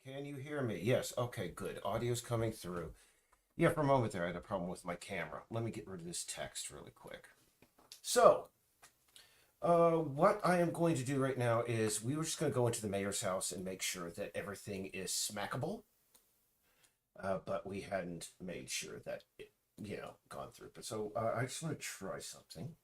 Can you hear me? Yes. Okay, good. Audio's coming through. Yeah, for a moment there, I had a problem with my camera. Let me get rid of this text really quick. So, what I am going to do right now is we were just going to go into the mayor's house and make sure that everything is smackable. But we hadn't made sure that it, gone through. But so I just want to try something.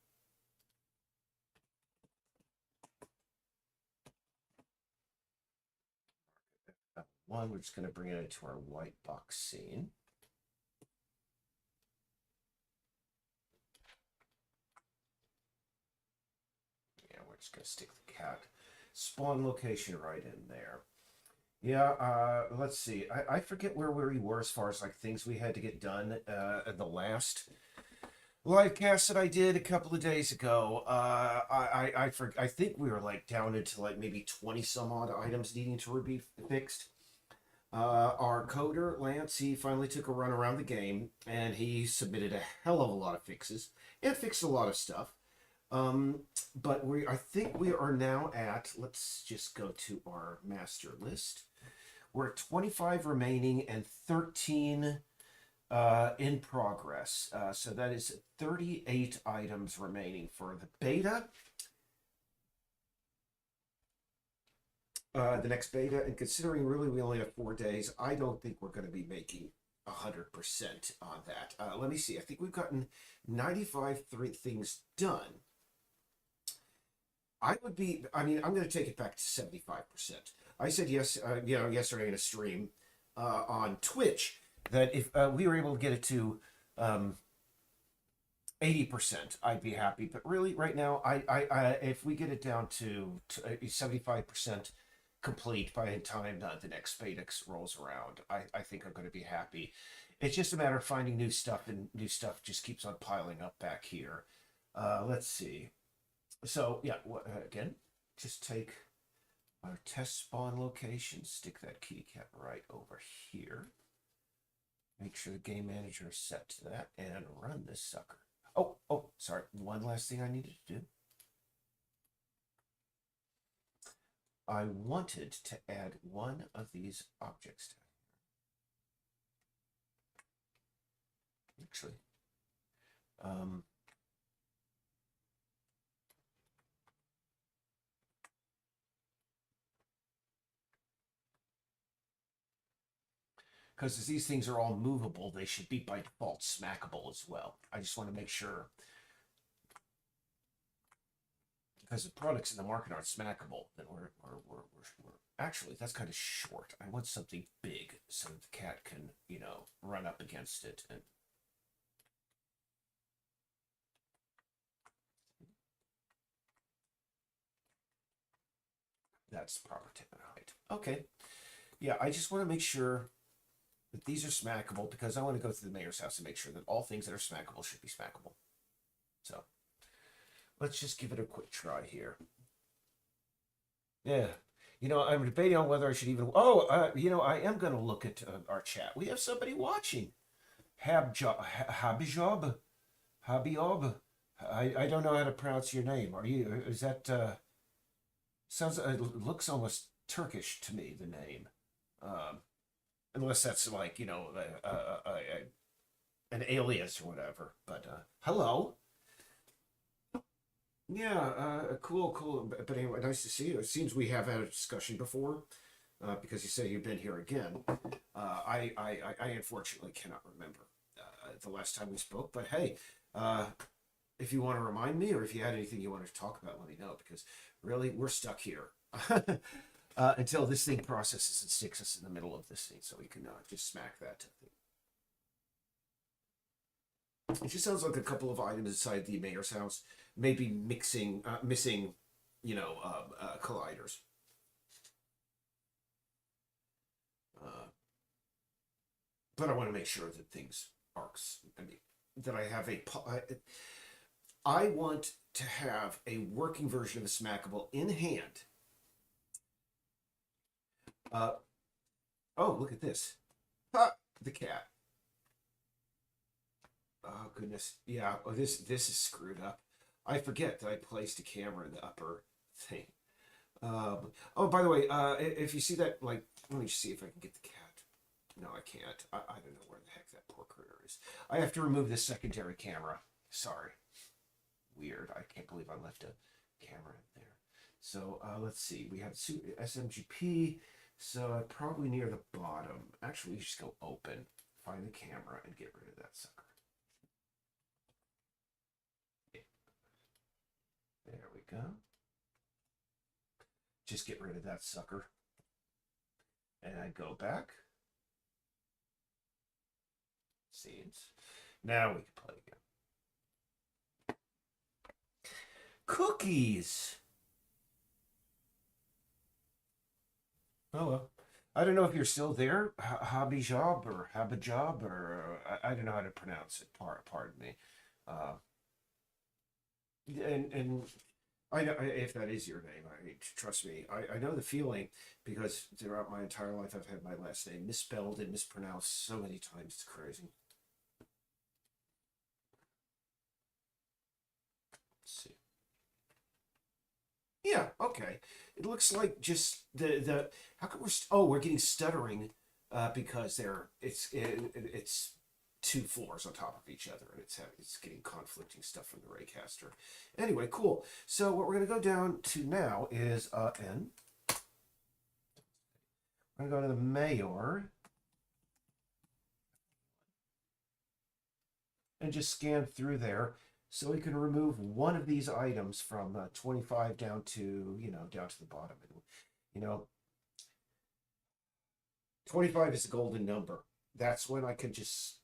One, we're just going to bring it into our white box scene. Yeah, we're just going to stick the cat spawn location right in there. Yeah, let's see. I forget where we were as far as like things we had to get done at the last live cast that I did a couple of days ago. I think we were like down into like maybe 20 some odd items needing to be fixed. Our coder, Lance, he finally took a run around the game and he submitted a hell of a lot of fixes and fixed a lot of stuff. Um, but I think we are now at, let's just go to our master list. We're at 25 remaining and 13 in progress. So that is 38 items remaining for the beta. The next beta, and considering really we only have 4 days, I don't think we're going to be making 100% on that. Let me see. I think we've gotten 95 things done. I'm going to take it back to 75%. I said yes, yesterday in a stream on Twitch that if we were able to get it to 80%, I'd be happy. But really, right now, if we get it down to 75% complete by the time the next beta rolls around, I think I'm going to be happy. It's just a matter of finding new stuff, and new stuff just keeps on piling up back here. Let's see. So yeah, again, just take our test spawn location, stick that kitty cat right over here. Make sure the game manager is set to that, and run this sucker. Oh, sorry. One last thing I needed to do. I wanted to add one of these objects. Actually, because these things are all movable, they should be by default smackable as well. I just want to make sure, because the products in the market aren't smackable, then we're actually, that's kind of short. I want something big so that the cat can, run up against it and that's proper height. Okay. Yeah, I just want to make sure that these are smackable because I want to go through the mayor's house and make sure that all things that are smackable should be smackable. So let's just give it a quick try here. Yeah. I'm debating on whether I should even. Oh, I am going to look at our chat. We have somebody watching. Habijab. Habiob. I don't know how to pronounce your name. Are you? Is that? Sounds. It looks almost Turkish to me. The name. Unless that's like an alias or whatever. But hello. Yeah, cool. But anyway, nice to see you. It seems we have had a discussion before, because you say you've been here again. I unfortunately cannot remember the last time we spoke. But hey, if you want to remind me, or if you had anything you wanted to talk about, let me know. Because really, we're stuck here until this thing processes and sticks us in the middle of this thing, so we can just smack that thing. It just sounds like a couple of items inside the mayor's house, maybe missing, colliders. Uh, but I want to make sure that things arcs. I mean, that I have I want to have a working version of the Smackable in hand. Oh, look at this. Ha! The cat. Oh goodness, yeah. Oh, this is screwed up. I forget that I placed a camera in the upper thing. Oh, by the way, if you see that, like, let me just see if I can get the cat. No, I can't. I don't know where the heck that poor critter is. I have to remove this secondary camera. Sorry. Weird. I can't believe I left a camera in there. So let's see. We have SMGP. So probably near the bottom. Actually, we just go open, find the camera, and get rid of that sucker. Yeah. There we go. Just get rid of that sucker. And I go back. Scenes. Now we can play again. Cookies. Oh well. I don't know if you're still there, Hobby Job or Habajob, or I don't know how to pronounce it. Pardon me. Uh, and I know if that is your name. Trust me. I know the feeling because throughout my entire life I've had my last name misspelled and mispronounced so many times. It's crazy. Let's see. Yeah, okay. It looks like just the how come oh, we're getting stuttering because it's two floors on top of each other and it's getting conflicting stuff from the Raycaster. Anyway, cool. So what we're gonna go down to now is N. We're gonna go to the Mayor and just scan through there so we can remove one of these items from 25 down to down to the bottom. And, 25 is the golden number. That's when I can just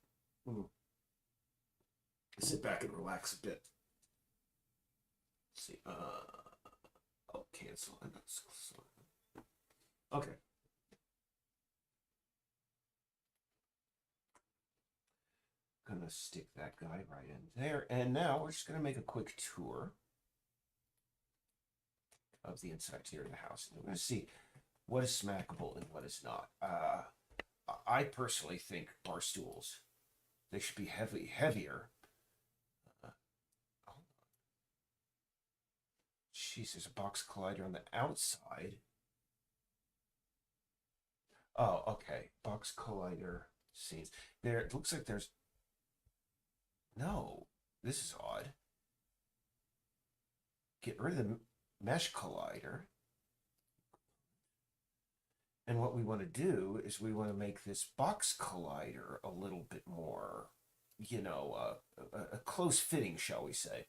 sit back and relax a bit. Let's see. Oh, cancel. Okay. Gonna stick that guy right in there. And now we're just gonna make a quick tour of the inside here of the house. And we're gonna see what is smackable and what is not. I personally think bar stools, they should be heavier. Uh, Jeez, there's a box collider on the outside. Oh, okay. Box collider scenes. There, it looks like there's no. This is odd. Get rid of the mesh collider. And what we want to do is we want to make this box collider a little bit more, a close fitting, shall we say.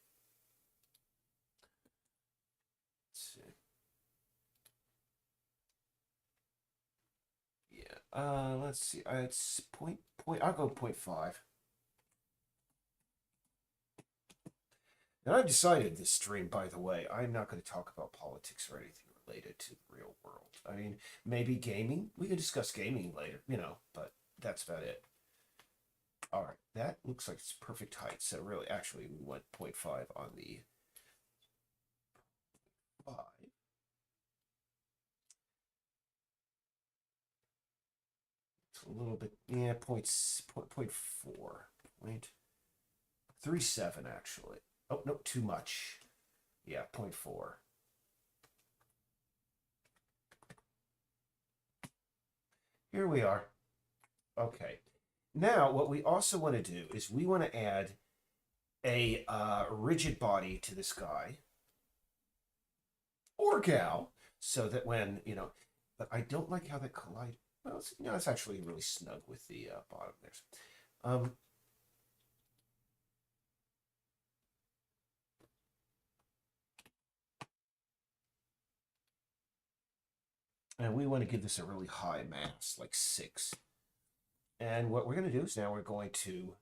Let's see. Yeah. Let's see. It's point. I'll go 0.5. And I've decided this stream, by the way, I'm not going to talk about politics or anything related to the real world. I mean, maybe gaming. We could discuss gaming later, but that's about it. All right, that looks like it's perfect height. So really, actually, we went 0.5 on the 5. It's a little bit, yeah, 0.4. 0.37 actually. Oh, no, too much. Yeah, 0.4. Here we are. Okay. Now, what we also want to do is we want to add a rigid body to this guy or gal so that when, but I don't like how that collide. Well, it's actually really snug with the bottom there. And we want to give this a really high mass, like 6. And what we're going to do is now we're going to...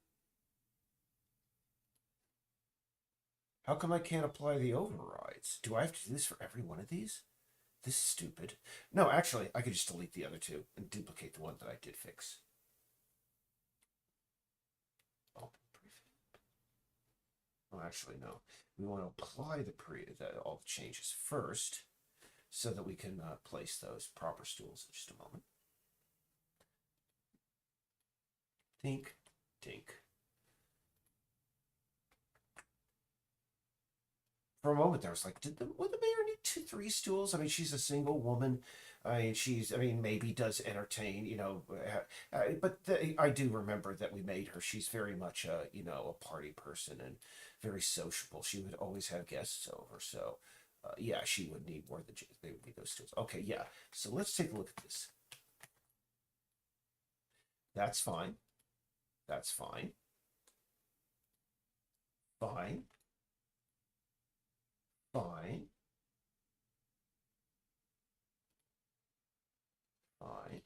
How come I can't apply the overrides? Do I have to do this for every one of these? This is stupid. No, actually, I could just delete the other two and duplicate the one that I did fix. Oh, actually, no. We want to apply all the changes first so that we can place those proper stools in just a moment. Dink, dink. For a moment there, I was like, would the mayor need two, three stools? I mean, she's a single woman. I mean, maybe does entertain, I do remember that we made her. She's very much a party person and very sociable. She would always have guests over. So, yeah, she would need more than they would need those stools. Okay, yeah. So let's take a look at this. That's fine. That's fine. Fine. Fine. Fine.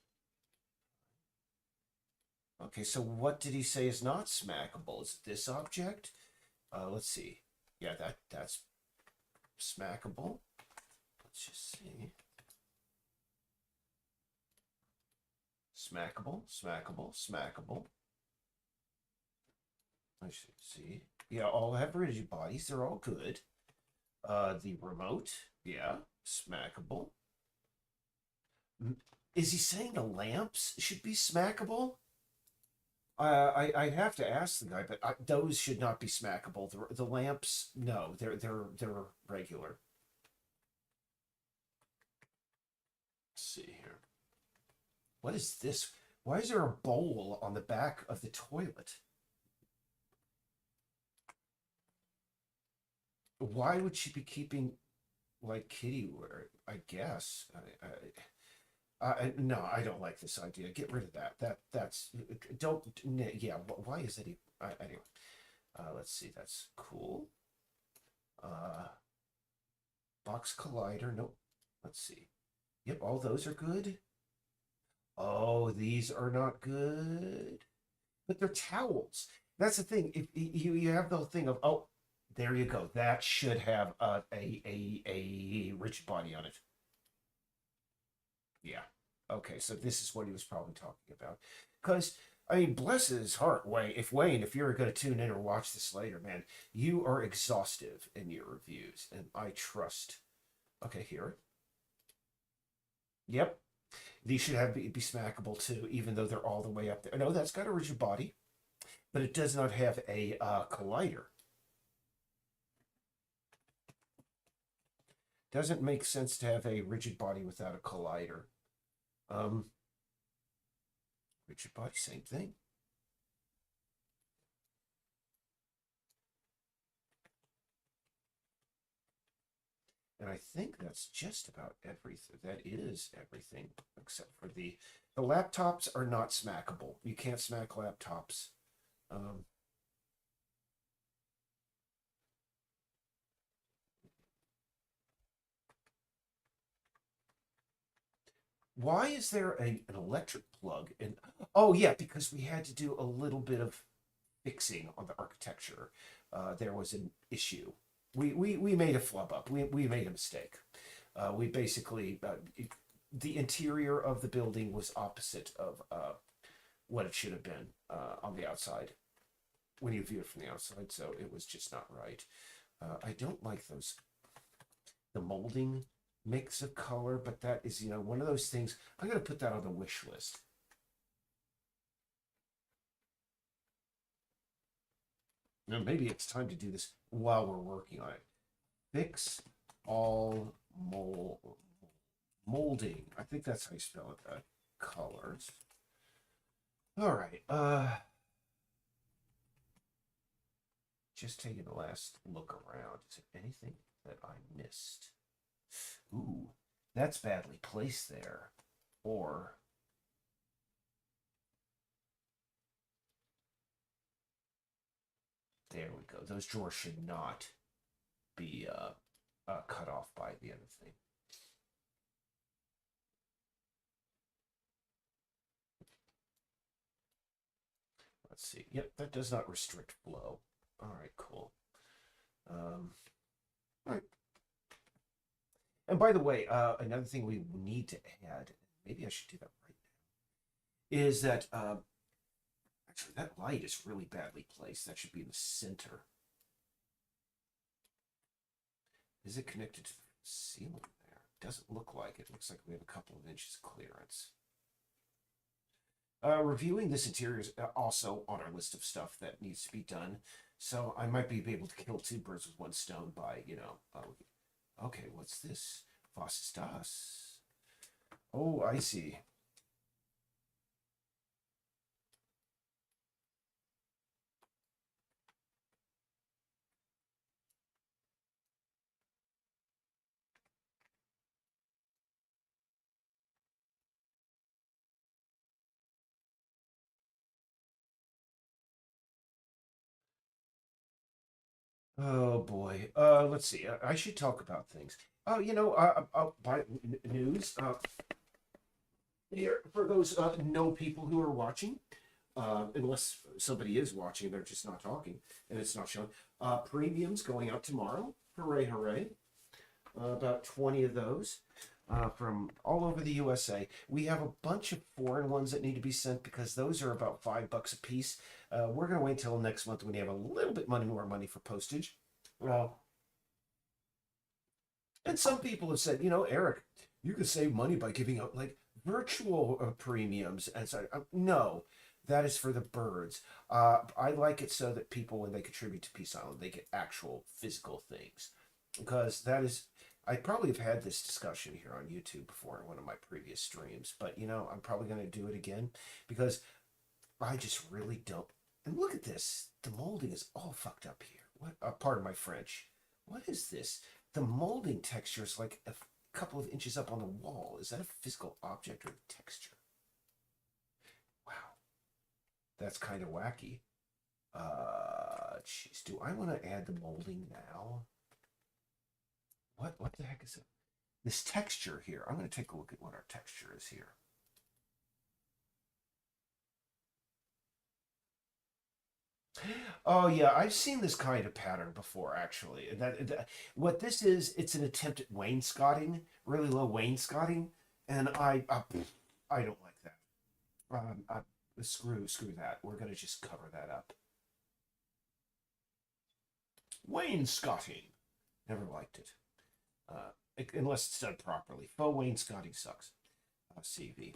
Okay, so what did he say is not smackable? Is it this object? Let's see. Yeah, that's smackable. Let's just see. Smackable, smackable, smackable. I should see. Yeah, all have rigid bodies. They're all good. The remote, yeah, smackable. Is he saying the lamps should be smackable? I have to ask the guy, but those should not be smackable. The lamps, no, they're regular. Let's see here. What is this? Why is there a bowl on the back of the toilet? Why would she be keeping like kitty wear? I guess. No, I don't like this idea. Get rid of that. That's don't. Yeah. Why is it? Anyway. Let's see. That's cool. Uh, box collider. Nope. Let's see. Yep. All those are good. Oh, these are not good. But they're towels. That's the thing. If you have the thing of, oh, there you go. That should have a rigid body on it. Yeah. Okay, so this is what he was probably talking about. Because, I mean, bless his heart, Wayne. If you're going to tune in or watch this later, man, you are exhaustive in your reviews, and I trust. Okay, here. Yep. These should be smackable too, even though they're all the way up there. No, that's got a rigid body, but it does not have a collider. Doesn't make sense to have a rigid body without a collider. Rigid body, same thing. And I think that's just about everything. That is everything except for the laptops are not smackable. You can't smack laptops. Um, why is there an electric plug in? Oh yeah, because we had to do a little bit of fixing on the architecture. There was an issue. We made a flub up. We made a mistake. We basically the interior of the building was opposite of what it should have been on the outside when you view it from the outside. So it was just not right. I don't like the molding mix of color, but that is one of those things. I'm gonna put that on the wish list. Now maybe it's time to do this while we're working on it. Fix all molding. I think that's how you spell it. Colors. All right. Just taking the last look around. Is there anything that I missed? Ooh, that's badly placed there. Or there we go. Those drawers should not be cut off by the other thing. Let's see. Yep, that does not restrict flow. All right, cool. All right. And by the way, another thing we need to add, maybe I should do that right now, is that actually that light is really badly placed. That should be in the center. Is it connected to the ceiling there? Doesn't look like it. Looks like we have a couple of inches clearance. Reviewing this interior is also on our list of stuff that needs to be done. So I might be able to kill two birds with one stone by, okay, what's this? Was ist das? Oh, I see. Oh boy. Let's see. I should talk about things. Oh, by news. Here for those no people who are watching, unless somebody is watching, they're just not talking and it's not showing. Premiums going out tomorrow. Hooray, hooray! About 20 of those from all over the USA. We have a bunch of foreign ones that need to be sent because those are about $5 a piece. We're going to wait till next month when you have a little bit more money for postage. And some people have said, Eric, you could save money by giving out like virtual premiums. And so, no, that is for the birds. I like it so that people, when they contribute to Peace Island, they get actual physical things. Because that is, I probably have had this discussion here on YouTube before in one of my previous streams, but I'm probably going to do it again because I just really don't. And look at this. The molding is all fucked up here. What? Pardon my French. What is this? The molding texture is like a couple of inches up on the wall. Is that a physical object or a texture? Wow, that's kind of wacky. Jeez, do I want to add the molding now? What the heck is it? This texture here. I'm going to take a look at what our texture is here. Oh yeah, I've seen this kind of pattern before, actually. What this is, it's an attempt at wainscoting, really low wainscoting, and I don't like that. Screw that. We're gonna just cover that up. Wainscoting. Never liked it. Unless it's done properly. Faux wainscoting sucks. CV.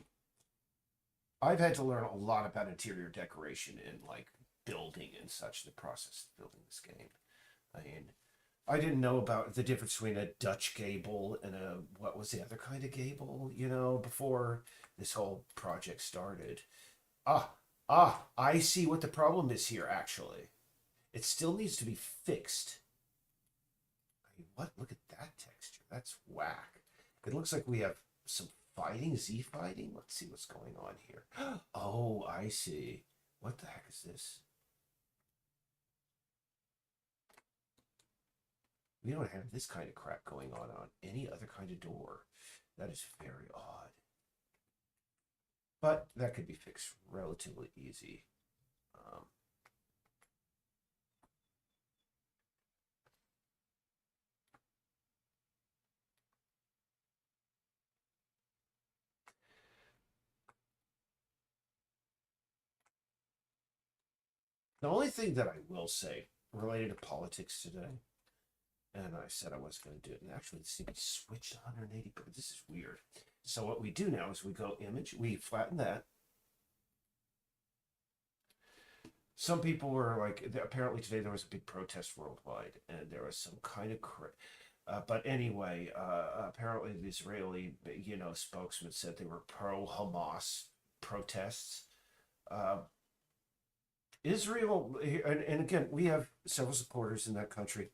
I've had to learn a lot about interior decoration and like building and such in the process of building this game. I mean, I didn't know about the difference between a Dutch gable and a what was the other kind of gable, before this whole project started. Ah, I see what the problem is here actually. It still needs to be fixed. I mean, what? Look at that texture. That's whack. It looks like we have some fighting, Z fighting. Let's see what's going on here. Oh, I see. What the heck is this? We don't have this kind of crap going on any other kind of door. That is very odd. But that could be fixed relatively easy. Um, the only thing that I will say related to politics today, and I said I was going to do it, and actually it seems to switched 180, but this is weird. So what we do now is we go image, we flatten that. Some people were like, apparently today there was a big protest worldwide, and there was some kind of but anyway, apparently the Israeli, spokesman said they were pro-Hamas protests. Uh, Israel, and again, we have several supporters in that country,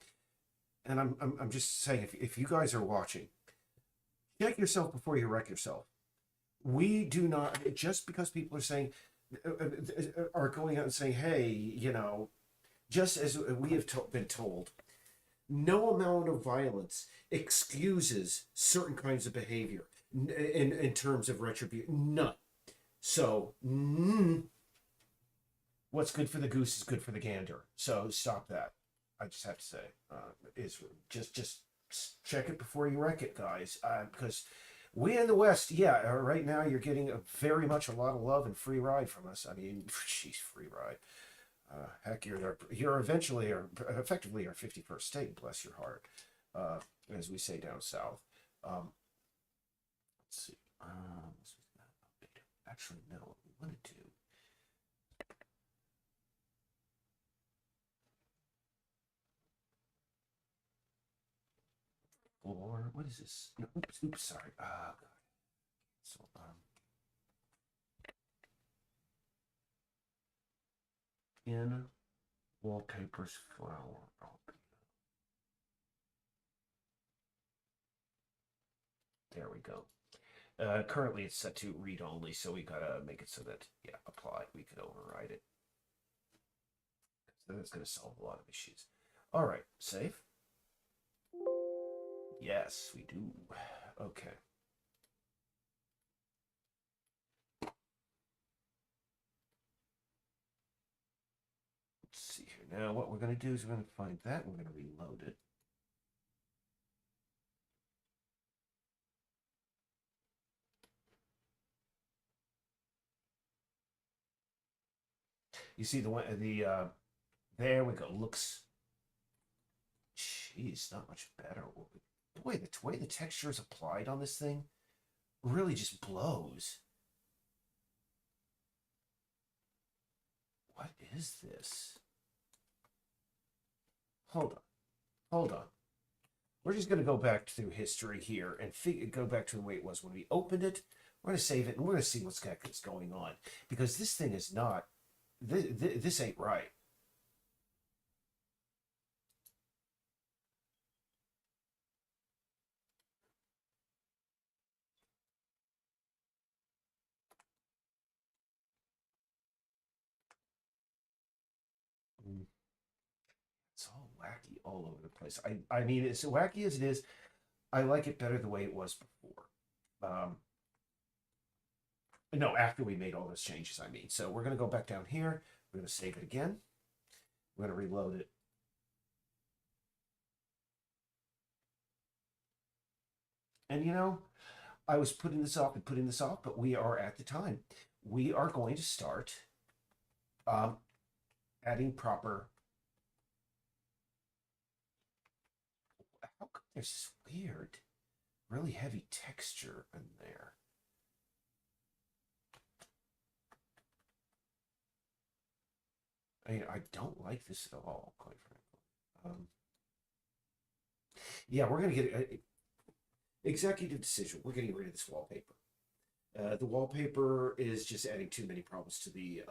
and I'm just saying, if you guys are watching, check yourself before you wreck yourself. We do not just because people are saying are going out and saying, hey, just as we have been told, no amount of violence excuses certain kinds of behavior in terms of retribution. None. So, what's good for the goose is good for the gander. So stop that. I just have to say, is just check it before you wreck it, guys. Because we in the West, yeah, right now you're getting very much a lot of love and free ride from us. I mean, she's free ride. Heck, you're eventually or effectively our 51st state. Bless your heart, as we say down south. Let's see. Actually, no. What we want to do what is this? No, oops, sorry. God. So, in wallpapers flower. There we go. Currently it's set to read only, so we gotta make it so that, yeah, apply. We could override it. So that's gonna solve a lot of issues. All right, save. Yes, we do. Okay. Let's see here. Now, what we're going to do is we're going to find that. We're going to reload it. You see the one, there we go. Looks, jeez, not much better. Boy, the way the texture is applied on this thing really just blows. What is this? Hold on. Hold on. We're just going to go back through history here and go back to the way it was when we opened it. We're going to save it and we're going to see what's going on. Because this thing is not, this ain't right. It's all wacky all over the place. I mean, it's wacky as it is. I like it better the way it was before. No, after we made all those changes, I mean. So we're going to go back down here. We're going to save it again. We're going to reload it. And you know, I was putting this off and putting this off, but we are at the time. We are going to start adding proper. How come there's this weird, really heavy texture in there? I mean, I don't like this at all, quite frankly. Yeah, we're going to get executive decision. We're getting rid of this wallpaper. The wallpaper is just adding too many problems to the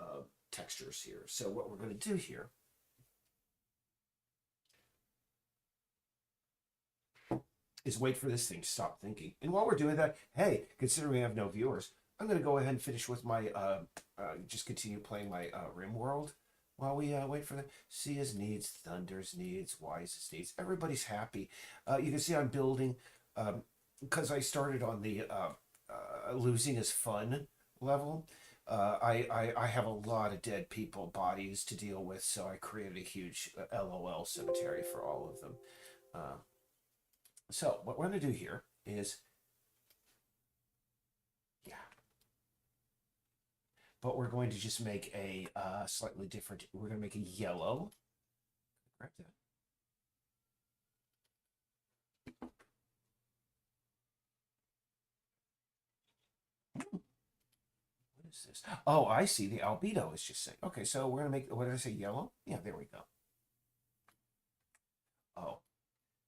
textures here. So what we're going to do here is wait for this thing to stop thinking. And while we're doing that, hey, considering we have no viewers, I'm going to go ahead and finish with my, just continue playing my RimWorld while we wait for the Sia's needs, Thunder's needs, Wise's needs. Everybody's happy. You can see I'm building, because I started on the losing is fun level. I have a lot of dead people bodies to deal with, so I created a huge LOL cemetery for all of them. So what we're going to do here is, yeah, but we're going to just make a slightly different, we're going to make a yellow. Grab that. What is this? Oh, I see. The albedo is just saying. Okay, so we're going to make, what did I say, yellow? Yeah, there we go. Oh,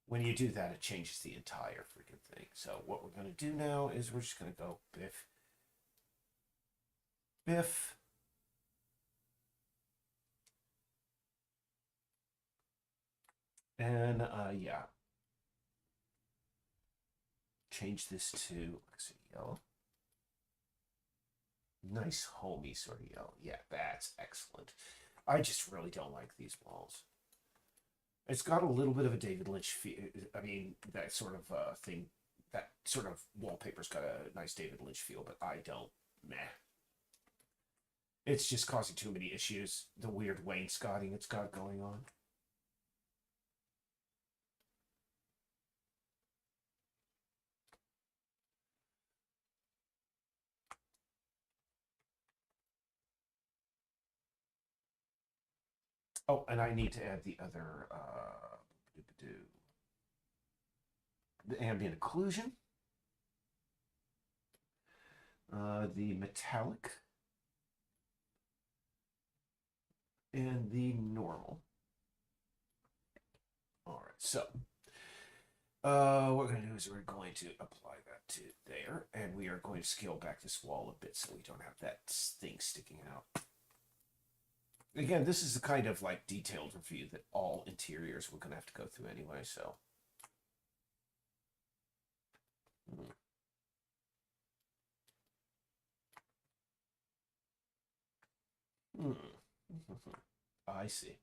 when you do that, it changes the entire freaking thing. So what we're going to do now is we're just going to go biff, biff. And yeah, change this to, let's see, yellow. Nice homey sort of yellow. Yeah, that's excellent. I just really don't like these walls. It's got a little bit of a David Lynch feel. I mean, that sort of thing, that sort of wallpaper's got a nice David Lynch feel, but I don't. Meh. It's just causing too many issues. The weird wainscoting it's got going on. Oh, and I need to add the other the ambient occlusion, the metallic, and the normal. All right, so What we're going to do is we're going to apply that to there, and we are going to scale back this wall a bit so we don't have that thing sticking out. Again, this is the kind of like detailed review that all interiors we're going to have to go through anyway, so. Hmm. I see.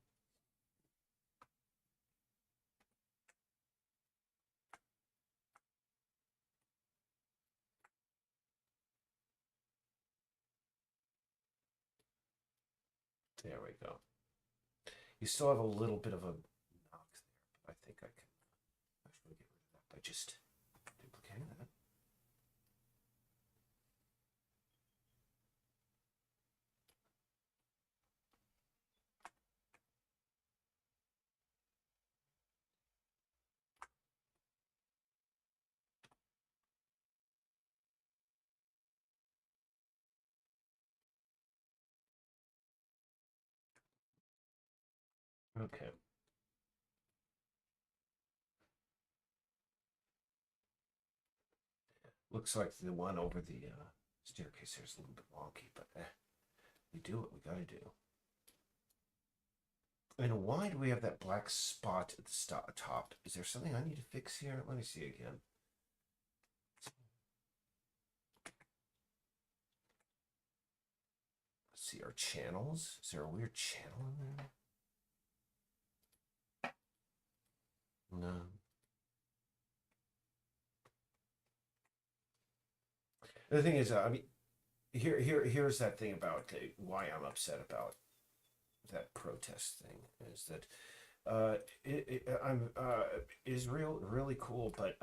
There we go. You still have a little bit of a knock there, but I think I can actually get rid of that by just duplicating that. Okay. Looks like the one over the staircase here is a little bit wonky, but we do what we gotta do. And why do we have that black spot at the top? Is there something I need to fix here? Let me see again. Let's see our channels. Is there a weird channel in there? No. The thing is, I mean, here's that thing about why I'm upset about that protest thing is that I'm Israel really cool, but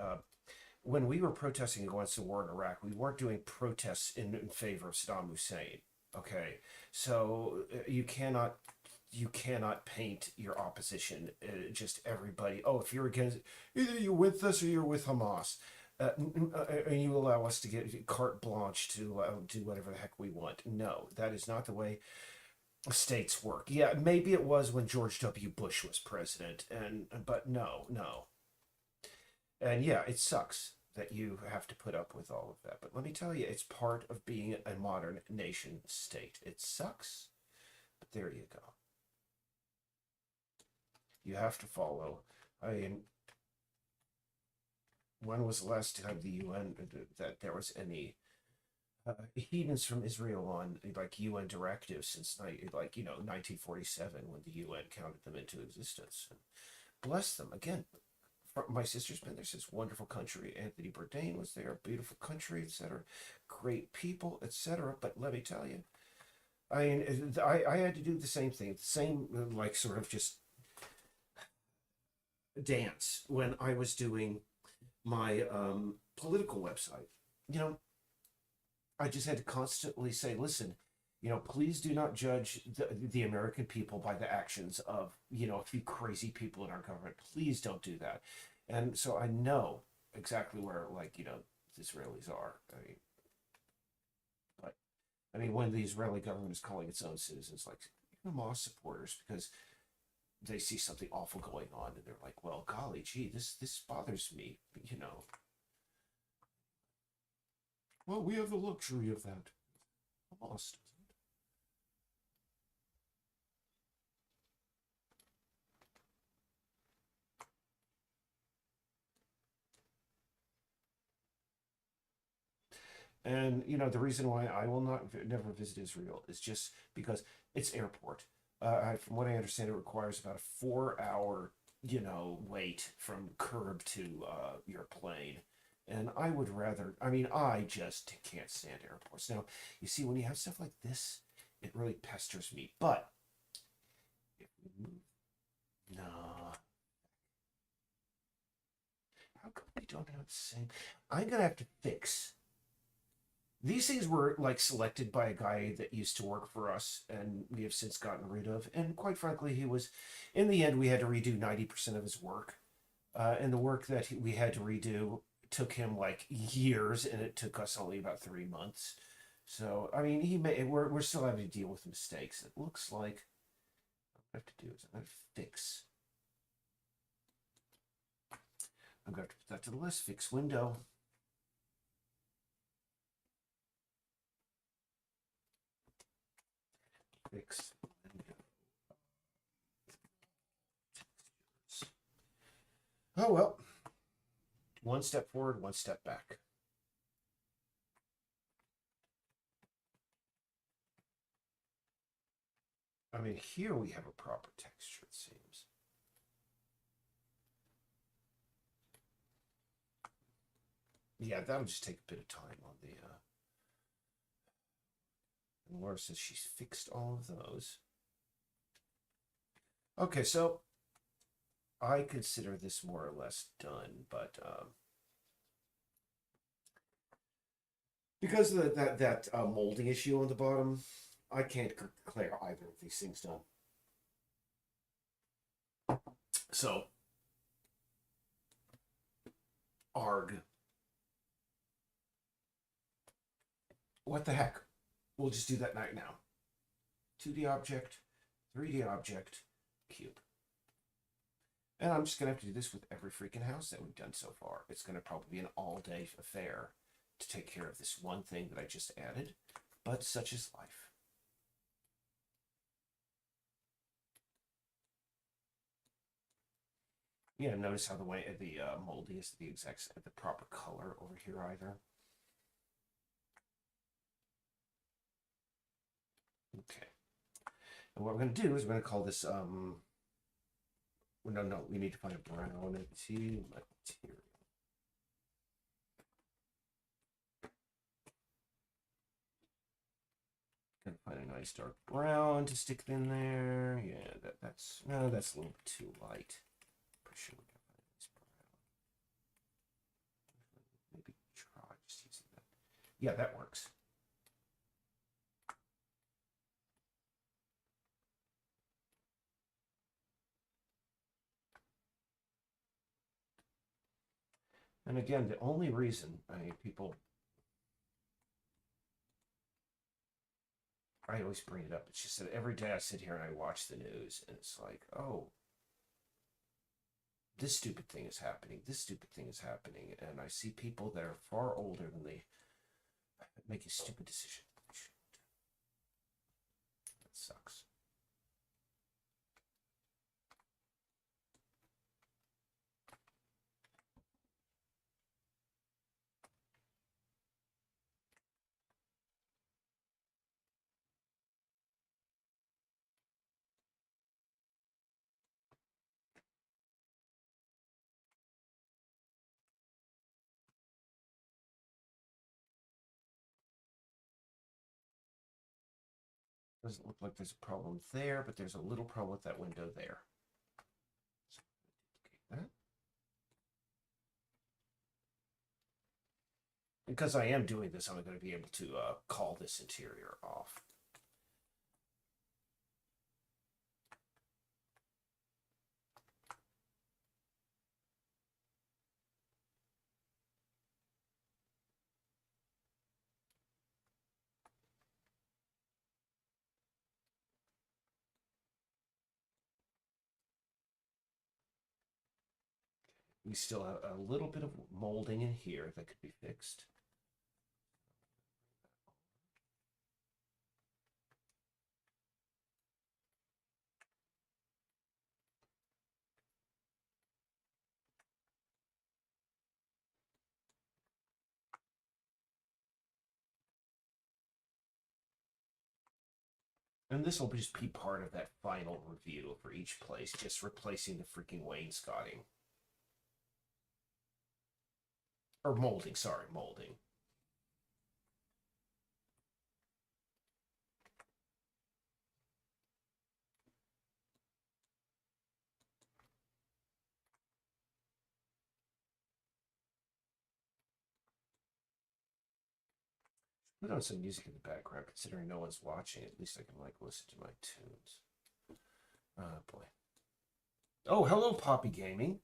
when we were protesting against the war in Iraq, we weren't doing protests in favor of Saddam Hussein. Okay, so you cannot paint your opposition just everybody. Oh, if you're against, either you're with us or you're with Hamas. And you allow us to get carte blanche to do whatever the heck we want. No, that is not the way states work. Yeah, maybe it was when George W. Bush was president, but no, no. And yeah, it sucks that you have to put up with all of that. But let me tell you, it's part of being a modern nation state. It sucks, but there you go. You have to follow. I mean, when was the last time the UN that there was any heathens from Israel on like UN directives since 1947 when the UN counted them into existence? And bless them again. My sister's been there. Since wonderful country. Anthony Bourdain was there. Beautiful country, etc. Great people, etc. But let me tell you, I mean, I had to do the same thing, the same like sort of just dance when I was doing my political website. You know, I just had to constantly say, listen, please do not judge the American people by the actions of, a few crazy people in our government. Please don't do that. And so I know exactly where, like, the Israelis are. But I mean, when the Israeli government is calling its own citizens like Hamas supporters because they see something awful going on and they're like, well, golly gee, this bothers me. Well, we have the luxury of that. Hamas doesn't. And the reason why I will never visit Israel is just because it's airport. From what I understand, it requires about a 4 hour, wait from curb to your plane. And I would rather. I mean, I just can't stand airports. Now, you see, when you have stuff like this, it really pesters me. But if we move, no, how come we don't have the same? I'm gonna have to fix these things were like selected by a guy that used to work for us and we have since gotten rid of, and quite frankly he was, in the end we had to redo 90% of his work, and the work that we had to redo took him like years and it took us only about 3 months. So I mean we're still having to deal with mistakes. It looks like what I have to do is I'm going to fix, I'm going to put that to the list. Fix window. Fix window. Oh well. One step forward, one step back. I mean, here we have a proper texture, it seems. Yeah, that'll just take a bit of time on the and Laura says she's fixed all of those. Okay, so I consider this more or less done, but because of that molding issue on the bottom, I can't declare either of these things done. So, arg. What the heck? We'll just do that right now. 2D object, 3D object, cube. And I'm just going to have to do this with every freaking house that we've done so far. It's going to probably be an all-day affair to take care of this one thing that I just added, but such is life. Yeah, notice how the way the molding is the proper color over here either. Okay. And what we're going to do is we're going to call this, no, we need to find a brown material. Gonna find a nice dark brown to stick in there. Yeah, that's a little bit too light. Pretty sure we can find a nice brown. Maybe try just using that. Yeah, that works. And again, the only reason I always bring it up. It's just that every day I sit here and I watch the news, and it's like, oh, this stupid thing is happening. This stupid thing is happening, and I see people that are far older than they make a stupid decision. That sucks. Doesn't look like there's a problem there, but there's a little problem with that window there. So duplicate that. Because I am doing this, I'm going to be able to call this interior off. We still have a little bit of molding in here that could be fixed. And this will just be part of that final review for each place, just replacing the freaking wainscoting. Or molding, sorry, molding. Put on some music in the background, considering no one's watching. At least I can listen to my tunes. Oh boy. Oh, hello, Poppy Gaming.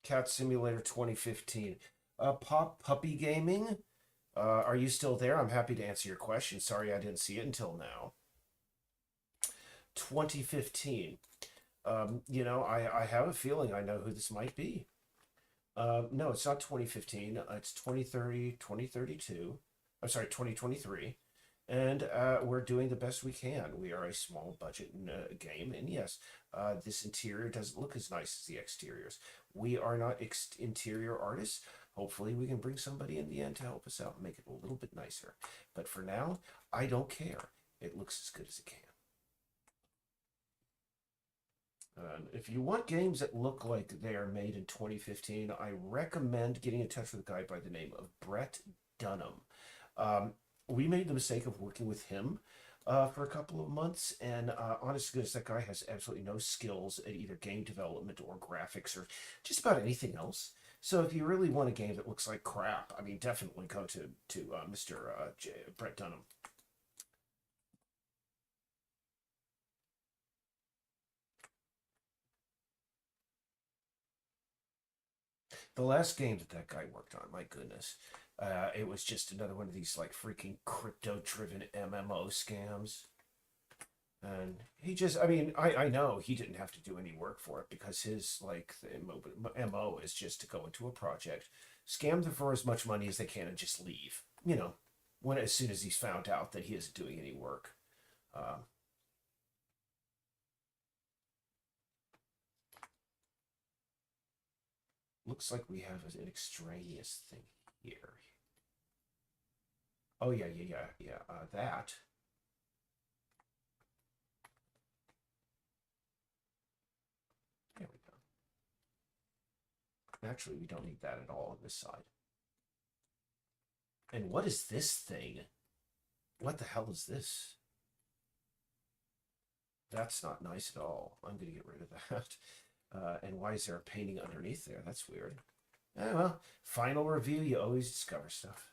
Cat Simulator 2015. Puppy Gaming, are you still there? I'm happy to answer your question. Sorry I didn't see it until now. 2015. You know, I have a feeling I know who this might be. No, it's not 2015. It's 2030, 2032. I'm sorry, 2023. And we're doing the best we can. We are a small budget game. And yes, this interior doesn't look as nice as the exteriors. We are not interior artists. Hopefully, we can bring somebody in the end to help us out and make it a little bit nicer. But for now, I don't care. It looks as good as it can. If you want games that look like they are made in 2015, I recommend getting in touch with a guy by the name of Brett Dunham. Um, we made the mistake of working with him for a couple of months, and honest to goodness, that guy has absolutely no skills at either game development or graphics or just about anything else. So if you really want a game that looks like crap, I mean, definitely go to Mr. Brett Dunham. The last game that guy worked on, my goodness, it was just another one of these like freaking crypto-driven MMO scams. And he just, I mean, I know he didn't have to do any work for it because his like the MO is just to go into a project, scam them for as much money as they can, and just leave. You know, when as soon as he's found out that he isn't doing any work. Um, Looks like we have an extraneous thing here. Oh yeah. That. There we go. Actually, we don't need that at all on this side. And what is this thing? What the hell is this? That's not nice at all. I'm going to get rid of that. And why is there a painting underneath there? That's weird. Well, final review, you always discover stuff.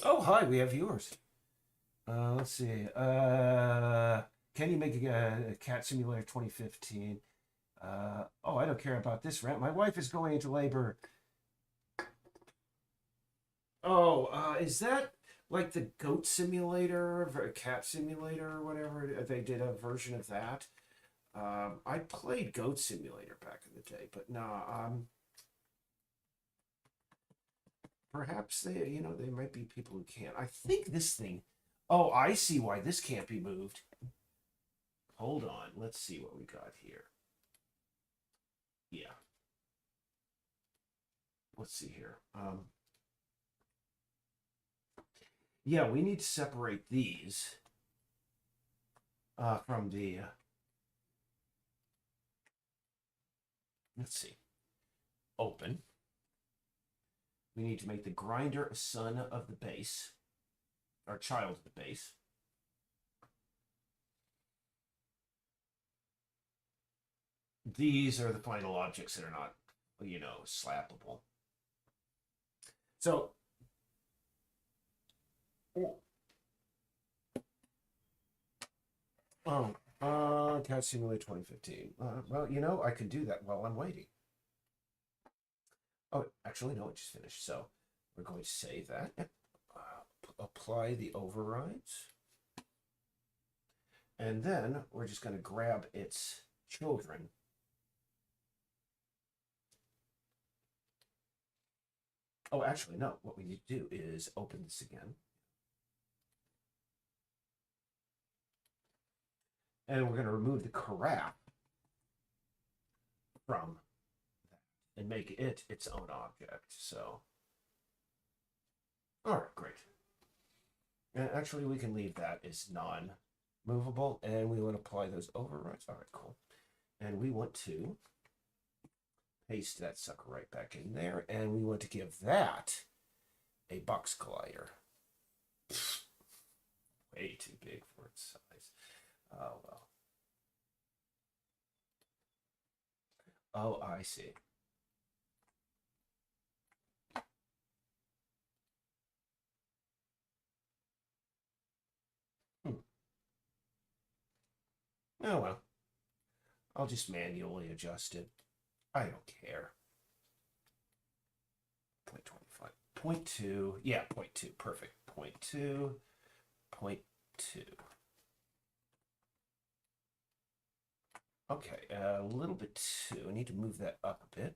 Oh, hi, we have viewers. Let's see. Can you make a Cat Simulator 2015? Oh, I don't care about this rant. My wife is going into labor. Oh, is that like the Goat Simulator, or Cat Simulator, or whatever? They did a version of that. I played Goat Simulator back in the day, but no, perhaps they might be people who can't. I think this thing. Oh, I see why this can't be moved. Hold on, let's see what we got here. Yeah, let's see here. Yeah, we need to separate these from the. Let's see. Open. We need to make the grinder a son of the base, or child of the base. These are the final objects that are not, slappable. So, Cat Simulator 2015. Well, I can do that while I'm waiting. Oh, actually, no, it just finished. So we're going to save that. Apply the overrides. And then we're just going to grab its children. Oh, actually, no. What we need to do is open this again. And we're going to remove the carafe from that and make it its own object. So, all right, great. And actually, we can leave that as non-movable, and we want to apply those overrides. All right, cool. And we want to paste that sucker right back in there, and we want to give that a box collider. Way too big for its size. Oh, well. Oh, I see. Hmm. Oh, well. I'll just manually adjust it. I don't care. 0.25. 0.2. Yeah, 0.2. Perfect. 0.2. 0.2. Okay, a little bit too. I need to move that up a bit.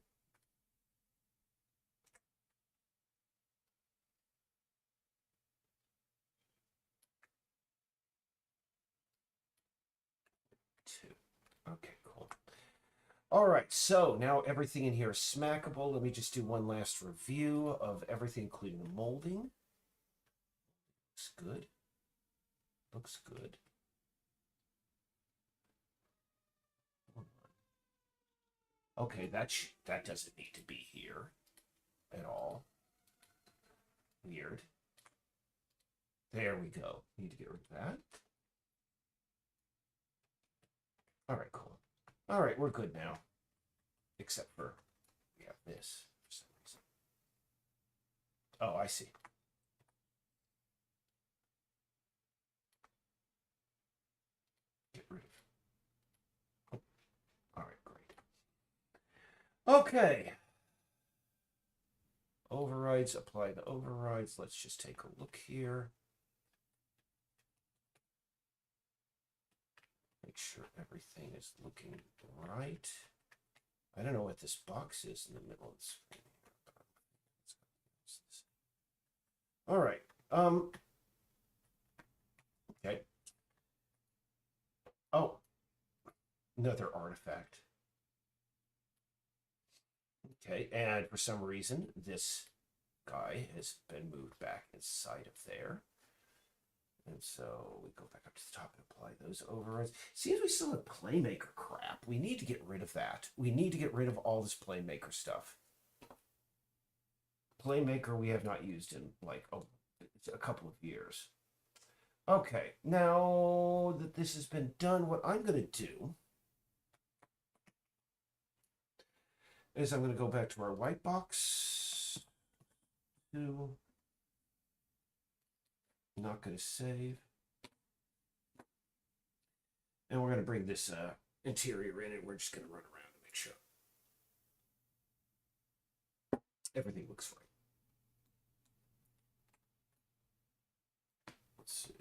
Two. Okay, cool. All right, so now everything in here is smackable. Let me just do one last review of everything, including the molding. Looks good. Looks good. Okay, that doesn't need to be here at all. Weird. There we go. Need to get rid of that. All right, cool. All right, we're good now. Except for we have this for some reason. Oh, I see. Get rid of. All right, great. Okay. Overrides, apply the overrides. Let's just take a look here. Make sure everything is looking right. I don't know what this box is in the middle of the screen. All right. Okay. Oh, another artifact. Okay, and for some reason, this guy has been moved back inside of there. And so we go back up to the top and apply those overrides. Seems we still have Playmaker crap. We need to get rid of that. We need to get rid of all this Playmaker stuff. Playmaker we have not used in like a couple of years. Okay, now that this has been done, what I'm going to do is I'm going to go back to our white box. Not going to save. And we're going to bring this interior in, and we're just going to run around to make sure everything looks right. Let's see.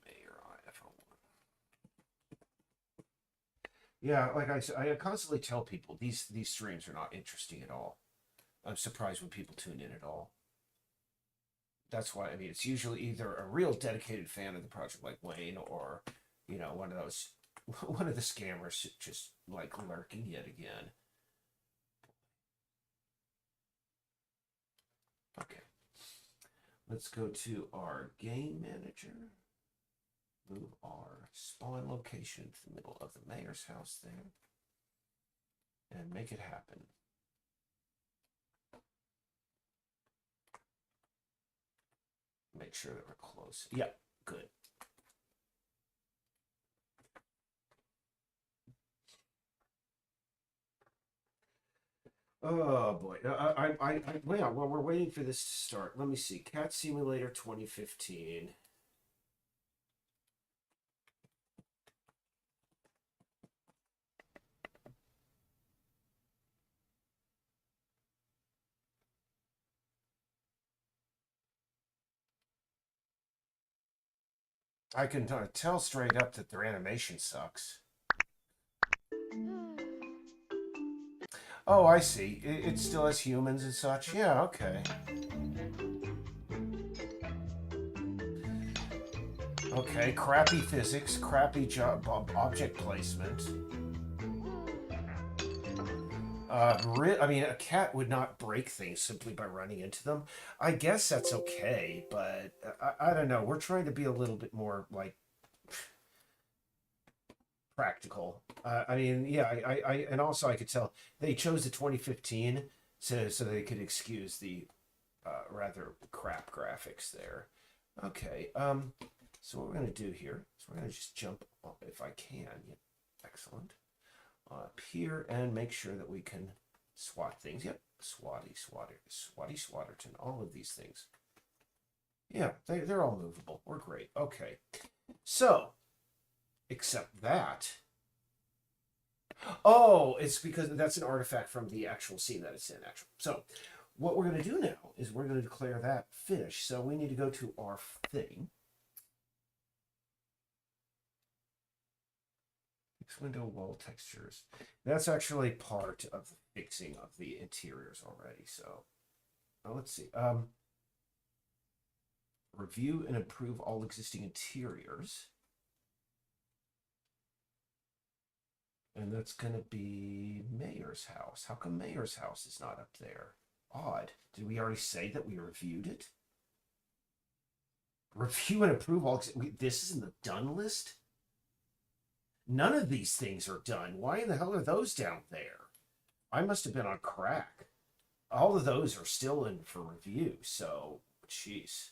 Mayor IFL1. Yeah, like I constantly tell people these streams are not interesting at all. I'm surprised when people tune in at all. That's why, I mean, it's usually either a real dedicated fan of the project like Wayne, or one of those one of the scammers just like lurking yet again. Okay, let's go to our game manager. Move our spawn location to the middle of the mayor's house there, and make it happen. Make sure that we're close. Yep, good. Oh boy, yeah. Well, we're waiting for this to start. Let me see. Cat Simulator 2015. I can tell straight up that their animation sucks. Oh, I see. It still has humans and such. Yeah, okay. Okay, crappy physics, crappy object placement. I mean, a cat would not break things simply by running into them. I guess that's okay, but I don't know. We're trying to be a little bit more like practical. I mean, yeah, and also I could tell they chose the 2015 so they could excuse the rather crap graphics there. Okay, so what we're gonna do here is we're gonna just jump up if I can. Yeah, excellent. Up here and make sure that we can swat things. Yep, Swatterton, all of these things. Yeah, they're all movable. We're great. Okay, so except that. Oh, it's because that's an artifact from the actual scene that it's in. Actually, so what we're going to do now is we're going to declare that finished. So we need to go to our thing. Fix window wall textures. That's actually part of the fixing of the interiors already. So let's see. Review and improve all existing interiors. And that's going to be Mayor's house. How come Mayor's house is not up there? Odd. Did we already say that we reviewed it? Review and approve all. This is in the done list? None of these things are done. Why in the hell are those down there? I must have been on crack. All of those are still in for review. So, jeez.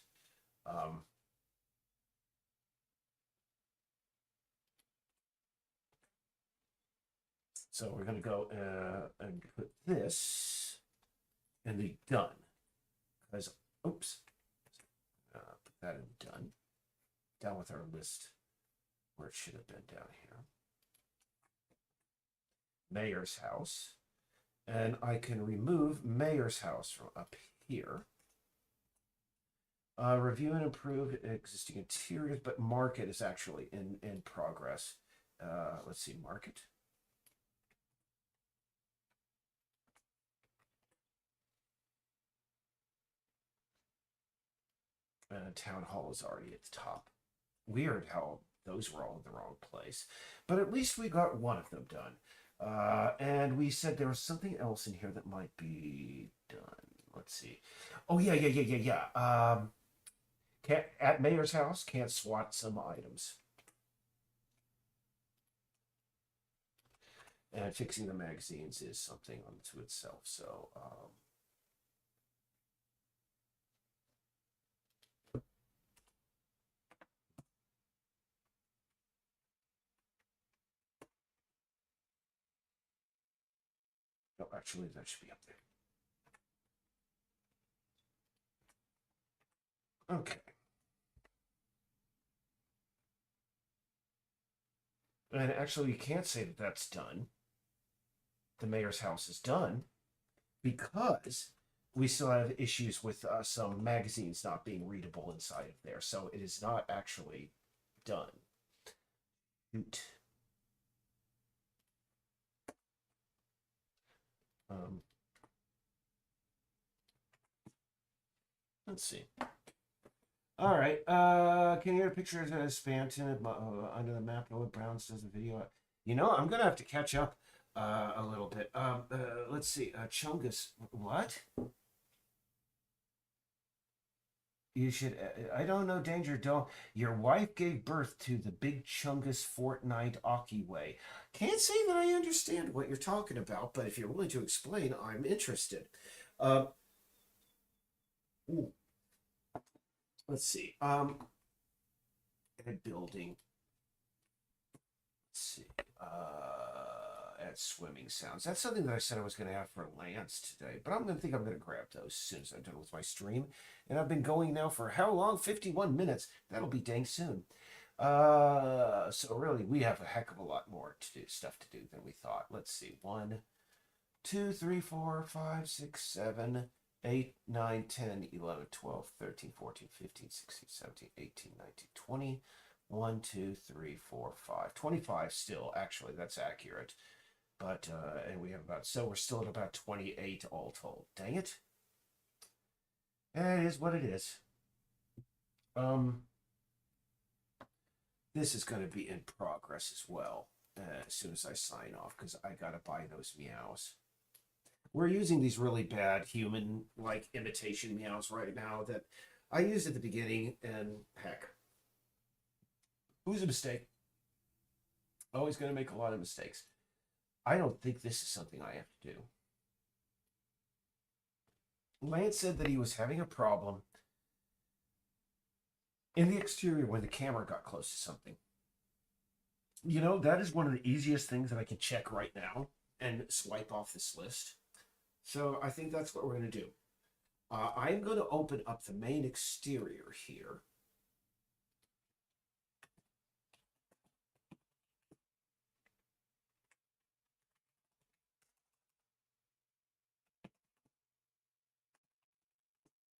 So we're going to go and put this in the done. Because, oops. Put that in done. Down with our list where it should have been down here. Mayor's house. And I can remove Mayor's house from up here. Review and improve existing interiors, but market is actually in progress. Let's see, market. Town hall is already at the top. Weird how those were all in the wrong place. But at least we got one of them done. And we said there was something else in here that might be done. Let's see. Oh, yeah. At Mayor's house, can't swat some items. And fixing the magazines is something unto itself. So, no, actually, that should be up there. Okay. And actually, you can't say that that's done. The mayor's house is done because we still have issues with some magazines not being readable inside of there. So it is not actually done. Shoot. Let's see. All right. Can you get a picture of Spanton under the map? Noah Browns does the video. You know, I'm gonna have to catch up a little bit. Let's see. Chungus. What? You should. I don't know. Danger. Don't. Your wife gave birth to the big Chungus Fortnite Aki way. Can't say that I understand what you're talking about, but if you're willing to explain, I'm interested. Ooh. Let's see. Add building. Let's see. Add swimming sounds. That's something that I said I was going to have for Lance today, but I'm going to grab those as soon as I'm done with my stream. And I've been going now for how long? 51 minutes. That'll be dang soon. So really, we have a heck of a lot more stuff to do than we thought. Let's see. 1, 2, 3, 4, 5, 6, 7, 8, 9, 10, 11, 12, 13, 14, 15, 16, 17, 18, 19, 20. 1, 2, 3, 4, 5. 25 still, actually, that's accurate. But, and we have so we're still at about 28 all told. Dang it. It is what it is. This is going to be in progress as well, as soon as I sign off, because I got to buy those meows. We're using these really bad human like imitation meows right now that I used at the beginning, and heck, it was a mistake. Always going to make a lot of mistakes. I don't think this is something I have to do. Lance said that he was having a problem in the exterior when the camera got close to something. You know, that is one of the easiest things that I can check right now and swipe off this list. So I think that's what we're going to do. I'm going to open up the main exterior here.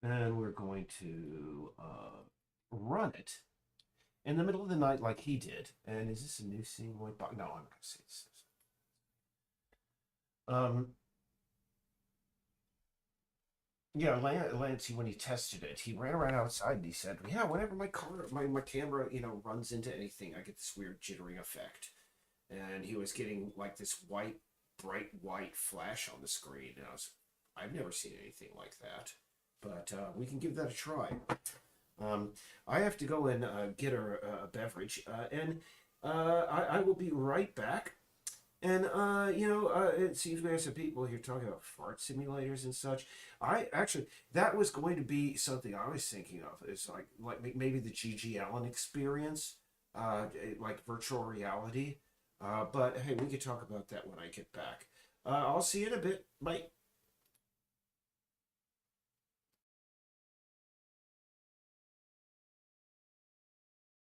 And we're going to run it in the middle of the night like he did. And is this a new scene? No, I'm not going to say this. Um, yeah, Lance, when he tested it, he ran around outside and he said, "Yeah, whenever my camera, runs into anything, I get this weird jittering effect." And he was getting like this bright white flash on the screen, and I've never seen anything like that. But we can give that a try. Um, I have to go and get a beverage, and I will be right back. And it seems we have some people here talking about fart simulators and such. I actually that was going to be something I was thinking of. Is like maybe the GG Allen experience, like virtual reality. But hey, we could talk about that when I get back. I'll see you in a bit. Bye.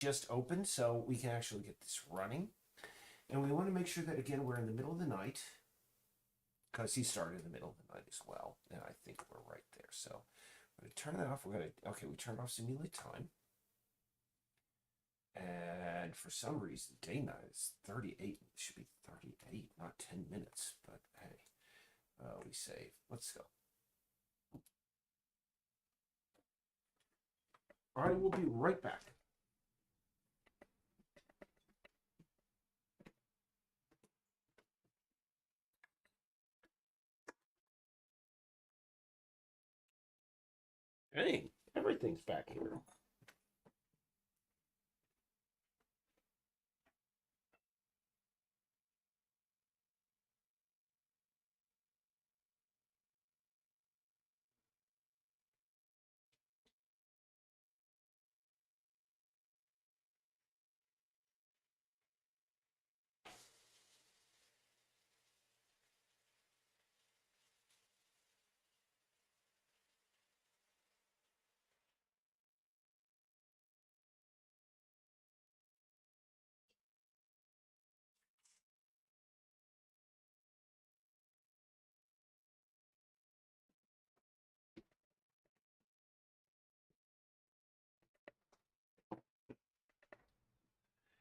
Just opened, so we can actually get this running. And we want to make sure that again we're in the middle of the night because he started in the middle of the night as well, and I think we're right there. So I'm going to turn that off. We turned off simulate time, and for some reason day night is 38. It should be 38, not 10 minutes. But hey, we save. Let's go. I will be right back. Hey, everything's back here.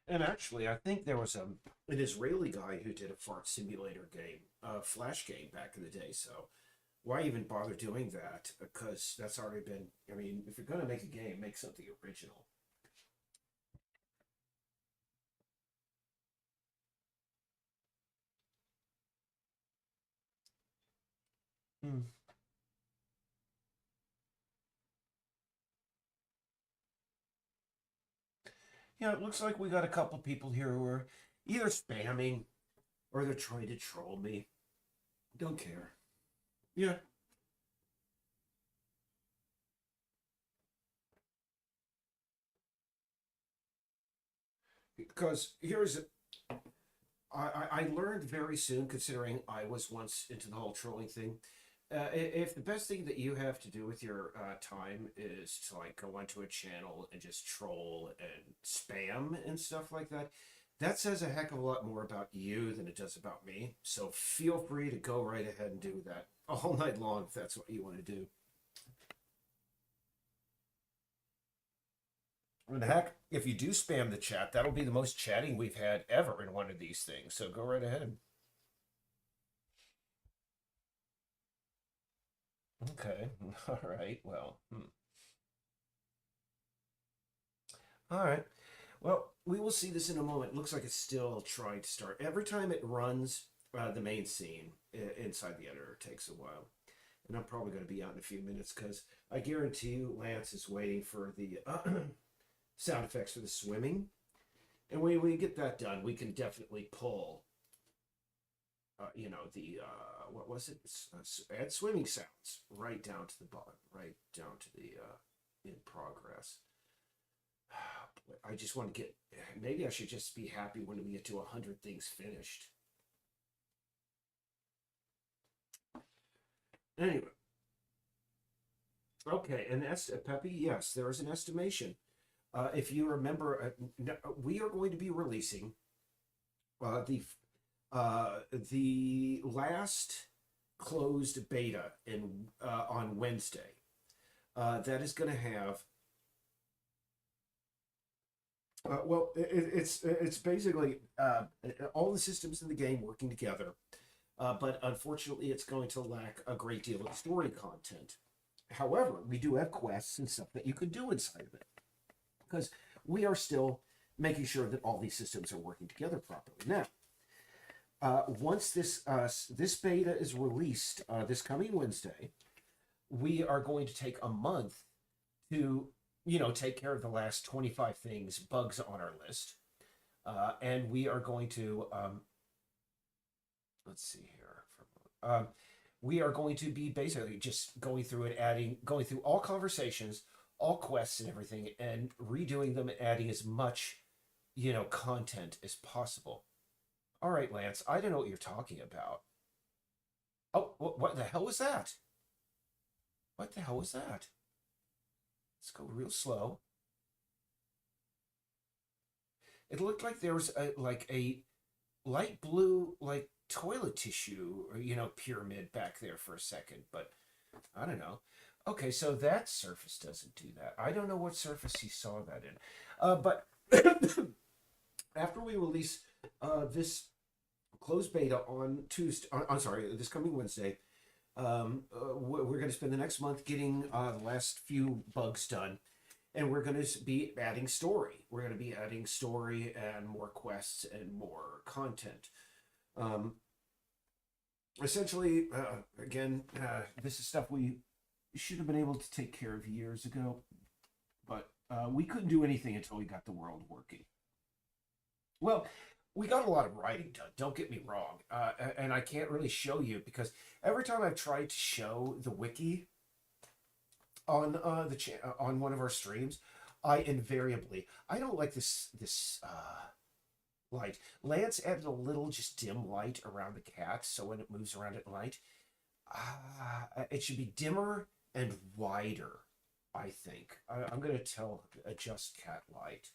And actually, I think there was an Israeli guy who did a fart simulator game, a flash game back in the day. So why even bother doing that? Because that's already been. I mean, if you're going to make a game, make something original. Hmm. Yeah, it looks like we got a couple people here who are either spamming or they're trying to troll me. Don't care. Yeah, because I learned very soon, considering I was once into the whole trolling thing. If the best thing that you have to do with your time is to like go onto a channel and just troll and spam and stuff like that, that says a heck of a lot more about you than it does about me. So feel free to go right ahead and do that all night long if that's what you want to do. And heck, if you do spam the chat, that'll be the most chatting we've had ever in one of these things. So go right ahead. Okay. All right. Well. All right. Well, we will see this in a moment. Looks like it's still trying to start. Every time it runs the main scene inside the editor, it takes a while. And I'm probably going to be out in a few minutes because I guarantee you Lance is waiting for the sound effects for the swimming. And when we get that done, we can definitely pull, the, what was it? Add swimming sounds right down to the bottom, right down to the in progress. I just want to get. Maybe I should just be happy when we get to 100 things finished. Anyway, okay, and that's Peppy. Yes, there is an estimation. If you remember, we are going to be releasing uh, the the last closed beta in on Wednesday. that is going to have well, it's basically all the systems in the game working together, but unfortunately, it's going to lack a great deal of story content. However, we do have quests and stuff that you could do inside of it because we are still making sure that all these systems are working together properly. Now, once this beta is released this coming Wednesday, we are going to take a month to take care of the last 25 things bugs on our list, and we are going to let's see here. We are going to be basically just going through and going through all conversations, all quests, and everything, and redoing them and adding as much content as possible. All right, Lance, I don't know what you're talking about. Oh, what the hell was that? What the hell was that? Let's go real slow. It looked like there was a light blue toilet tissue or pyramid back there for a second, but I don't know. Okay, so that surface doesn't do that. I don't know what surface he saw that in. But after we release this closed beta on Tuesday, I'm sorry, this coming Wednesday, we're going to spend the next month getting the last few bugs done, and we're going to be adding story. We're going to be adding story and more quests and more content. Essentially, again, this is stuff we should have been able to take care of years ago, but we couldn't do anything until we got the world working. Well, we got a lot of writing done, don't get me wrong, and I can't really show you because every time I've tried to show the wiki on on one of our streams, I don't like this light. Lance added a little just dim light around the cat, so when it moves around at night, it should be dimmer and wider. I think I'm going to adjust cat light.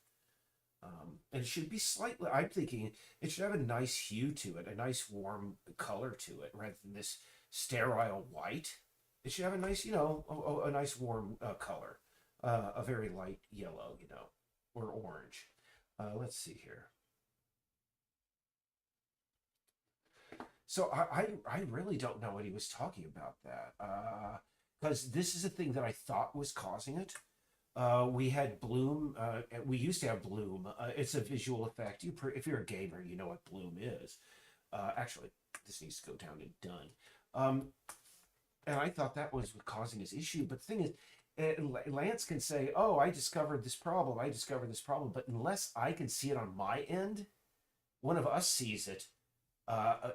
And it should be slightly, I'm thinking it should have a nice hue to it, a nice warm color to it, rather than this sterile white. It should have a nice, a nice warm color, a very light yellow, or orange. Let's see here. So I really don't know what he was talking about that, because this is a thing that I thought was causing it. We had bloom. We used to have bloom. It's a visual effect. If you're a gamer, you know what bloom is. Actually, this needs to go down and done. And I thought that was causing his issue. But the thing is, Lance can say, "Oh, I discovered this problem. I discovered this problem." But unless I can see it on my end, one of us sees it.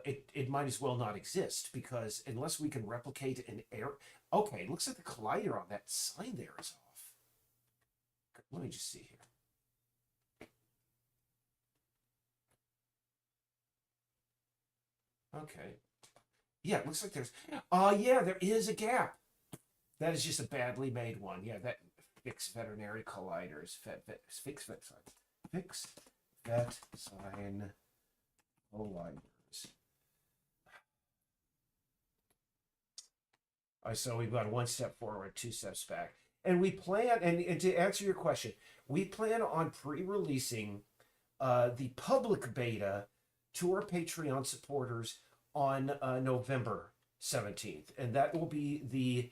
It might as well not exist because unless we can replicate an air. Okay, it looks like the collider on that sign there is off. Let me just see here. Okay. Yeah, it looks like there's. Yeah, there is a gap. That is just a badly made one. Yeah, that fixed veterinary colliders. Fixed vet sign. Fixed vet sign colliders. So we've got one step forward, two steps back. And we plan, and to answer your question, we plan on pre-releasing the public beta to our Patreon supporters on November 17th. And that will be the,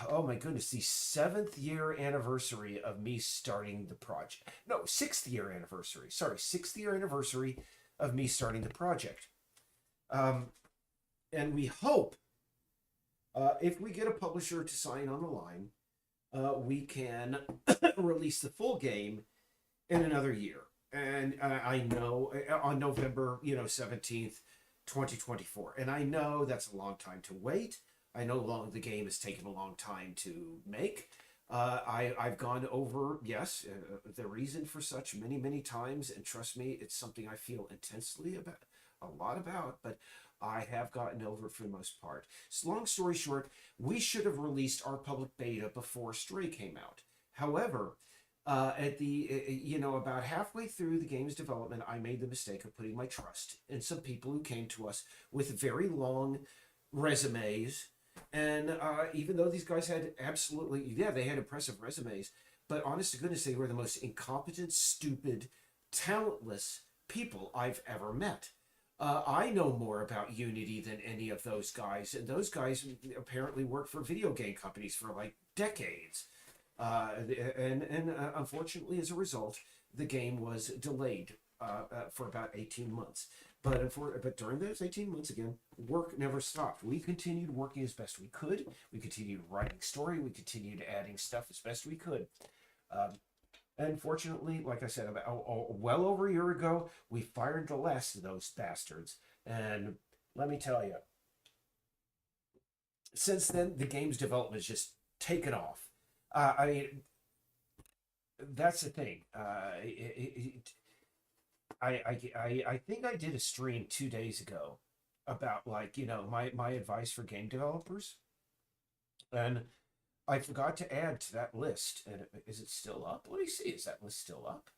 oh my goodness, the 7th year anniversary of me starting the project. No, 6th year anniversary. Sorry, 6th year anniversary of me starting the project. And we hope, if we get a publisher to sign on the line, we can release the full game in another year. And I know on November, 17th, 2024. And I know that's a long time to wait. I know the game has taken a long time to make. I've gone over, yes, the reason for such many, many times. And trust me, it's something I feel intensely about, a lot about, but I have gotten over it for the most part. So long story short, we should have released our public beta before Stray came out. However, at the about halfway through the game's development, I made the mistake of putting my trust in some people who came to us with very long resumes And even though these guys had absolutely, yeah, they had impressive resumes, but honest to goodness, they were the most incompetent, stupid, talentless people I've ever met. I know more about Unity than any of those guys, and those guys apparently worked for video game companies for like decades. And unfortunately, as a result, the game was delayed for about 18 months. But during those 18 months, again, work never stopped. We continued working as best we could. We continued writing story. We continued adding stuff as best we could. Um, and fortunately, like I said, well over a year ago, we fired the last of those bastards. And let me tell you, since then, the game's development has just taken off. I mean, that's the thing. I think I did a stream 2 days ago about like my advice for game developers, and I forgot to add to that list. And is it still up? Let me see. Is that list still up?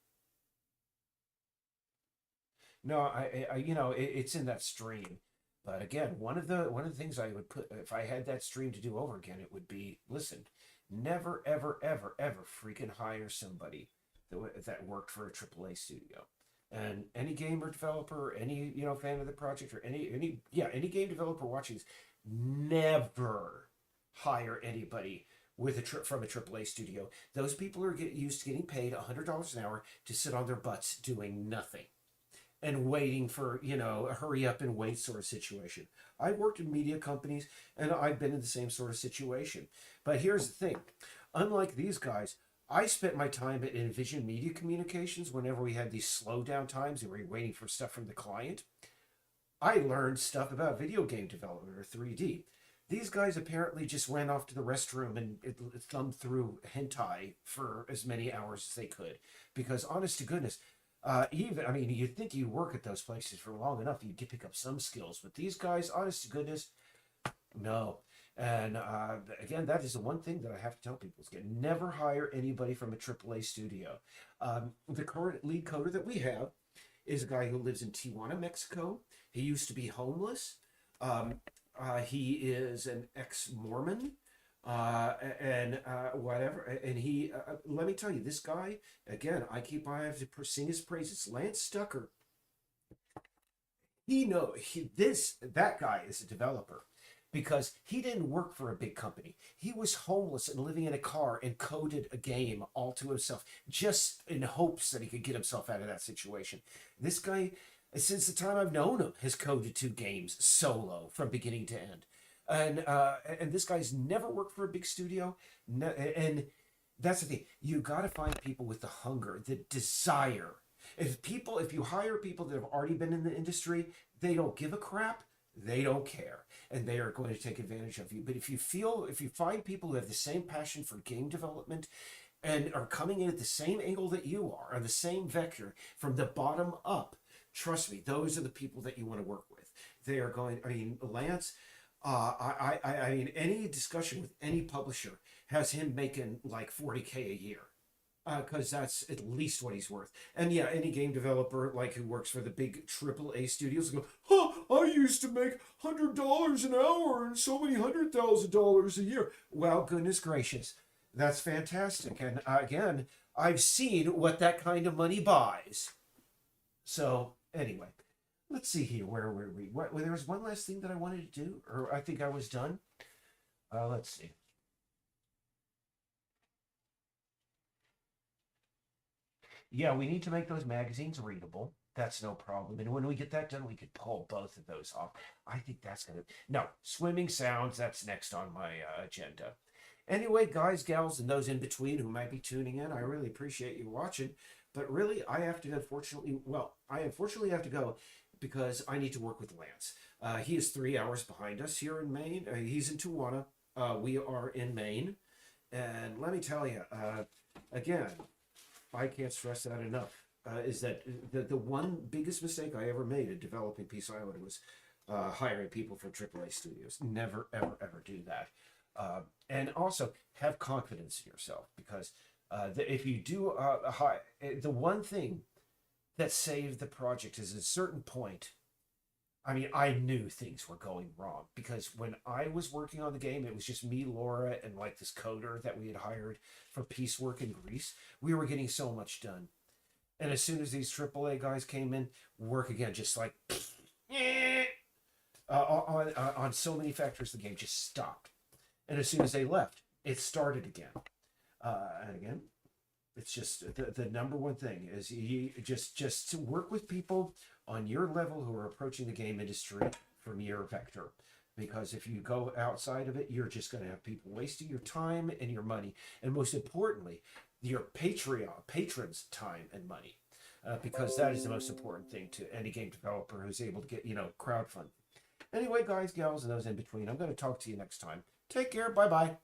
No, it's in that stream. But again, one of the things I would put if I had that stream to do over again, it would be listen, never ever ever ever freaking hire somebody that worked for a AAA studio. And any gamer developer, any fan of the project, or any game developer watching this, never hire anybody with a trip from a AAA studio. Those people are used to getting paid $100 an hour to sit on their butts doing nothing and waiting for a hurry up and wait sort of situation. I've worked in media companies and I've been in the same sort of situation. But here's the thing, unlike these guys, I spent my time at Envision Media Communications whenever we had these slow down times and we were waiting for stuff from the client. I learned stuff about video game development or 3D. These guys apparently just went off to the restroom and thumbed through hentai for as many hours as they could. Because honest to goodness, you'd think you'd work at those places for long enough, you'd pick up some skills. But these guys, honest to goodness, no. And again, that is the one thing that I have to tell people is never hire anybody from a AAA studio. The current lead coder that we have is a guy who lives in Tijuana, Mexico. He used to be homeless. He is an ex-Mormon and whatever. And he, let me tell you, this guy, again, I have to sing his praises. Lance Stucker, that guy is a developer because he didn't work for a big company. He was homeless and living in a car and coded a game all to himself just in hopes that he could get himself out of that situation. This guy, since the time I've known him, has coded 2 games solo from beginning to end. And this guy's never worked for a big studio. And that's the thing. You got to find people with the hunger, the desire. If you hire people that have already been in the industry, they don't give a crap. They don't care, and they are going to take advantage of you. But if you find people who have the same passion for game development and are coming in at the same angle that you are, on the same vector from the bottom up, trust me, those are the people that you want to work with. They are going. I mean, Lance. I mean, any discussion with any publisher has him making like 40K a year. Because that's at least what he's worth. And yeah, any game developer like who works for the big AAA studios go, "Huh, I used to make $100 an hour and so many $100,000 a year." Well, goodness gracious, that's fantastic. And again, I've seen what that kind of money buys. So anyway, let's see here. Where were we? There was one last thing that I wanted to do, or I think I was done. Let's see. Yeah, we need to make those magazines readable. That's no problem. And when we get that done, we could pull both of those off. I think that's going to. No, swimming sounds, that's next on my agenda. Anyway, guys, gals, and those in between who might be tuning in, I really appreciate you watching. But really, I unfortunately have to go because I need to work with Lance. He is 3 hours behind us here in Maine. He's in Tijuana. We are in Maine. And let me tell you, again, I can't stress that enough. Is that the one biggest mistake I ever made in developing Peace Island was hiring people from AAA studios. Never, ever, ever do that. And also have confidence in yourself because if you do the one thing that saved the project is at a certain point I mean, I knew things were going wrong because when I was working on the game, it was just me, Laura, and like this coder that we had hired for piecework in Greece. We were getting so much done. And as soon as these AAA guys came in, work again, just like on so many factors, the game just stopped. And as soon as they left, it started again. And again, it's just the number one thing is you just to work with people on your level who are approaching the game industry from your vector. Because if you go outside of it, you're just going to have people wasting your time and your money, and most importantly, your patrons' time and money, because that is the most important thing to any game developer who's able to get crowdfund. Anyway, guys, gals, and those in between, I'm going to talk to you next time. Take care. Bye bye.